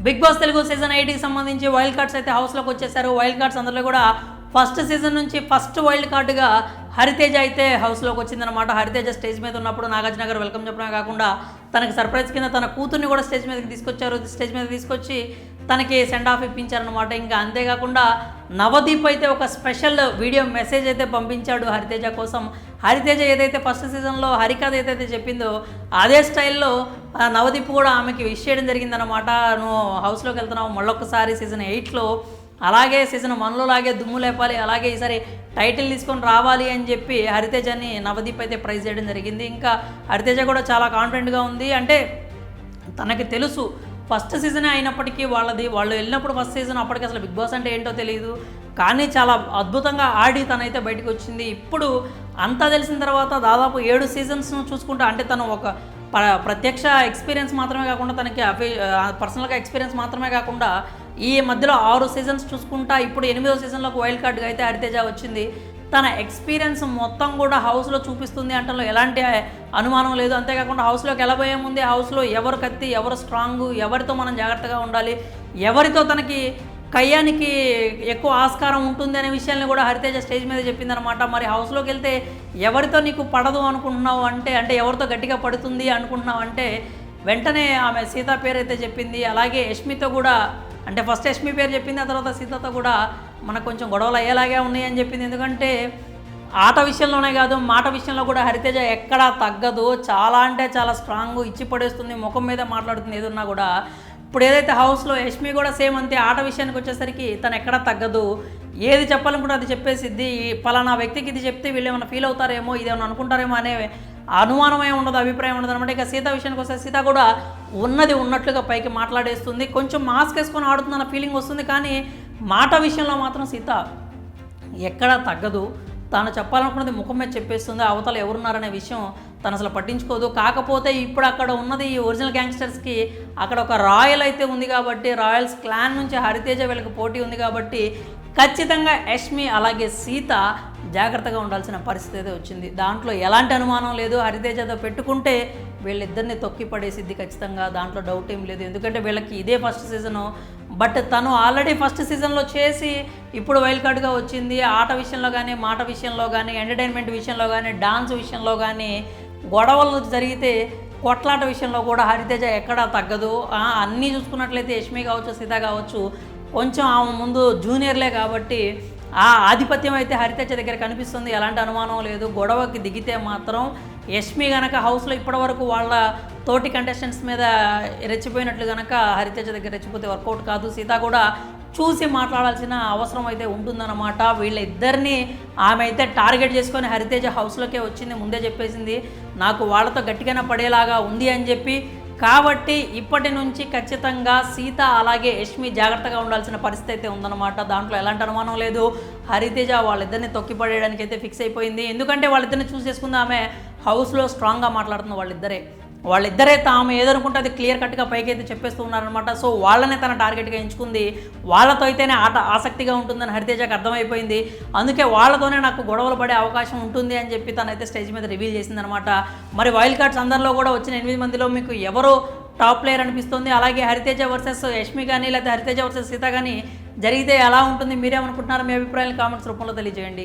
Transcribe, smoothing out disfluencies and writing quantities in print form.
Big boss Telugu season 8కి సంబంధించి wild cards అయితే హౌస్లోకి వచ్చేసారు. వైల్డ్ కార్డ్స్ అందరిలో కూడా ఫస్ట్ సీజన్ నుంచి ఫస్ట్ వైల్డ్ కార్డుగా హరితేజ అయితే హౌస్లోకి వచ్చిందనమాట. హరితేజ స్టేజ్ మీద ఉన్నప్పుడు నాగార్జున గారు వెల్కమ్ చెప్పడమే కాకుండా తనకి సర్ప్రైజ్ కింద తన కూతుర్ని కూడా స్టేజ్ మీదకి తీసుకొచ్చారు. స్టేజ్ మీద తీసుకొచ్చి తనకి సెండ్ ఆఫ్ ఇప్పించారనమాట. ఇంకా అంతేకాకుండా నవదీప్ అయితే ఒక స్పెషల్ వీడియో మెసేజ్ అయితే పంపించాడు హరితేజ కోసం. హరితేజ ఏదైతే ఫస్ట్ సీజన్లో హరికథ ఏదైతే చెప్పిందో అదే స్టైల్లో నవదీప్ కూడా ఆమెకి విష్ చేయడం జరిగిందనమాట. నువ్వు హౌస్లోకి వెళ్తున్నావు మళ్ళొక్కసారి సీజన్ 8లో, అలాగే సీజన్ 1లో లాగే దుమ్ము లేపాలి, అలాగే ఈసారి టైటిల్ తీసుకొని రావాలి అని చెప్పి హరితేజని నవదీప్ అయితే ప్రైజ్ చేయడం జరిగింది. ఇంకా హరితేజ కూడా చాలా కాన్ఫిడెంట్గా ఉంది. అంటే తనకి తెలుసు ఫస్ట్ సీజనే అయినప్పటికీ వాళ్ళు వెళ్ళినప్పుడు ఫస్ట్ సీజన్ అప్పటికి అసలు బిగ్ బాస్ అంటే ఏంటో తెలియదు, కానీ చాలా అద్భుతంగా ఆడి తనైతే బయటకు వచ్చింది. ఇప్పుడు అంతా తెలిసిన తర్వాత దాదాపు 7 సీజన్స్ను చూసుకుంటా, అంటే తను ఒక ప్రత్యక్ష ఎక్స్పీరియన్స్ మాత్రమే కాకుండా తనకి పర్సనల్గా ఎక్స్పీరియన్స్ మాత్రమే కాకుండా ఈ మధ్యలో 6 సీజన్స్ చూసుకుంటా ఇప్పుడు 8వ సీజన్లోకి వైల్డ్ కార్డ్గా అయితే హరితేజ వచ్చింది. తన ఎక్స్పీరియన్స్ మొత్తం కూడా హౌస్లో చూపిస్తుంది అంటే ఎలాంటి అనుమానం లేదు. అంతేకాకుండా హౌస్లోకి వెళ్ళబోయే ముందే హౌస్లో ఎవరు కత్తి, ఎవరు స్ట్రాంగు, ఎవరితో మనం జాగ్రత్తగా ఉండాలి, ఎవరితో తనకి కయ్యానికి ఎక్కువ ఆస్కారం ఉంటుంది అనే విషయాన్ని కూడా హరితేజ స్టేజ్ మీద చెప్పిందనమాట. మరి హౌస్లోకి వెళ్తే ఎవరితో నీకు పడదు అనుకుంటున్నావు అంటే ఎవరితో గట్టిగా పడుతుంది అనుకుంటున్నావు అంటే వెంటనే ఆమె సీత పేరు అయితే చెప్పింది. అలాగే యష్మితో కూడా, అంటే ఫస్ట్ యష్మి పేరు చెప్పింది, ఆ తర్వాత సీతతో కూడా మనకు కొంచెం గొడవలు అయ్యేలాగే ఉన్నాయని చెప్పింది. ఎందుకంటే ఆట విషయంలోనే కాదు మాట విషయంలో కూడా హరితేజ ఎక్కడా తగ్గదు. చాలా అంటే చాలా స్ట్రాంగ్, ఇచ్చి పడేస్తుంది, ముఖం మీద మాట్లాడుతుంది ఏదున్నా కూడా. ఇప్పుడు ఏదైతే హౌస్లో యష్మి కూడా సేమ్ అంతే. ఆట విషయానికి వచ్చేసరికి తను ఎక్కడా తగ్గదు, ఏది చెప్పాలనుకుంటే అది చెప్పేసిద్ది. పలానా వ్యక్తికి ఇది చెప్తే వీళ్ళు ఏమైనా ఫీల్ అవుతారేమో, ఇదేమైనా అనుకుంటారేమో అనే అనుమానమే ఉండదు, అభిప్రాయం ఉండదు అనమాట. ఇక సీత విషయానికి వస్తే సీత కూడా ఉన్నది ఉన్నట్లుగా పైకి మాట్లాడేస్తుంది. కొంచెం మాస్క్ వేసుకొని ఆడుతుందన్న ఫీలింగ్ వస్తుంది, కానీ మాట విషయంలో మాత్రం సీత ఎక్కడా తగ్గదు. తాను చెప్పాలనుకున్నది ముఖం మీద చెప్పేస్తుంది. అవతల ఎవరున్నారనే విషయం తను అసలు పట్టించుకోదు. కాకపోతే ఇప్పుడు అక్కడ ఉన్నది ఈ ఒరిజినల్ గ్యాంగ్స్టర్స్కి అక్కడ ఒక రాయల్ అయితే ఉంది కాబట్టి, రాయల్స్ క్లాన్ నుంచి హరితేజ వీళ్ళకి పోటీ ఉంది కాబట్టి ఖచ్చితంగా యష్మి అలాగే సీత జాగ్రత్తగా ఉండాల్సిన పరిస్థితి అయితే వచ్చింది. దాంట్లో ఎలాంటి అనుమానం లేదు. హరితేజతో పెట్టుకుంటే వీళ్ళిద్దరిని తొక్కి పడేసిద్ది ఖచ్చితంగా, దాంట్లో డౌట్ ఏం లేదు. ఎందుకంటే వీళ్ళకి ఇదే ఫస్ట్ సీజను. బట్ తను ఆల్రెడీ ఫస్ట్ సీజన్లో చేసి ఇప్పుడు వైల్డ్ కార్డ్గా వచ్చింది. ఆట విషయంలో కానీ, మాట విషయంలో కానీ, ఎంటర్టైన్మెంట్ విషయంలో కానీ, డాన్స్ విషయంలో కానీ, గొడవలు జరిగితే కొట్లాట విషయంలో కూడా హరితేజ ఎక్కడా తగ్గదు. అన్నీ చూసుకున్నట్లయితే యష్మి కావచ్చు, సీత కావచ్చు, కొంచెం ఆమె ముందు జూనియర్లే కాబట్టి ఆ ఆధిపత్యం అయితే హరితేజ దగ్గర కనిపిస్తుంది, ఎలాంటి అనుమానం లేదు. గొడవకి దిగితే మాత్రం యష్మి గనక హౌస్లో ఇప్పటివరకు వాళ్ళ తోటి కంటెస్టెంట్స్ మీద రెచ్చిపోయినట్లు కనుక హరితేజ దగ్గర రెచ్చిపోతే వర్కౌట్ కాదు. సీత కూడా చూసి మాట్లాడాల్సిన అవసరం అయితే ఉంటుందన్నమాట. వీళ్ళిద్దరినీ ఆమె అయితే టార్గెట్ చేసుకొని హరితేజ హౌస్లోకే వచ్చింది, ముందే చెప్పేసింది నాకు వాళ్ళతో గట్టిగానే పడేలాగా ఉంది అని చెప్పి. కాబట్టి ఇప్పటి నుంచి ఖచ్చితంగా సీత అలాగే యష్మి జాగ్రత్తగా ఉండాల్సిన పరిస్థితి అయితే ఉందన్నమాట. దాంట్లో ఎలాంటి అనుమానం లేదు. హరితేజ వాళ్ళిద్దరిని తొక్కిపడేయడానికి అయితే ఫిక్స్ అయిపోయింది. ఎందుకంటే వాళ్ళిద్దరిని చూస్ చేసుకుంది ఆమె హౌస్లో స్ట్రాంగ్గా మాట్లాడుతుంది. వాళ్ళిద్దరే తాము ఏదనుకుంటే అది క్లియర్ కట్గా పైకి అయితే చెప్పేస్తూ ఉన్నారనమాట. సో వాళ్ళనే తన టార్గెట్గా ఎంచుకుంది. వాళ్ళతో అయితేనే ఆట ఆసక్తిగా ఉంటుందని హరితేజకి అర్థమైపోయింది. అందుకే వాళ్ళతోనే నాకు గొడవలు పడే అవకాశం ఉంటుంది అని చెప్పి తనైతే స్టేజ్ మీద రివీల్ చేసిందనమాట. మరి వైల్డ్ కార్డ్స్ అందరిలో కూడా వచ్చిన 8 మందిలో మీకు ఎవరు టాప్ ప్లేయర్ అనిపిస్తుంది? అలాగే హరితేజ వర్సెస్ యష్మి కానీ, లేకపోతే హరితేజ వర్సెస్ సీత కానీ జరిగితే ఎలా ఉంటుంది? మీరేమనుకుంటున్నారు? మీ అభిప్రాయాలు కామెంట్స్ రూపంలో తెలియజేయండి.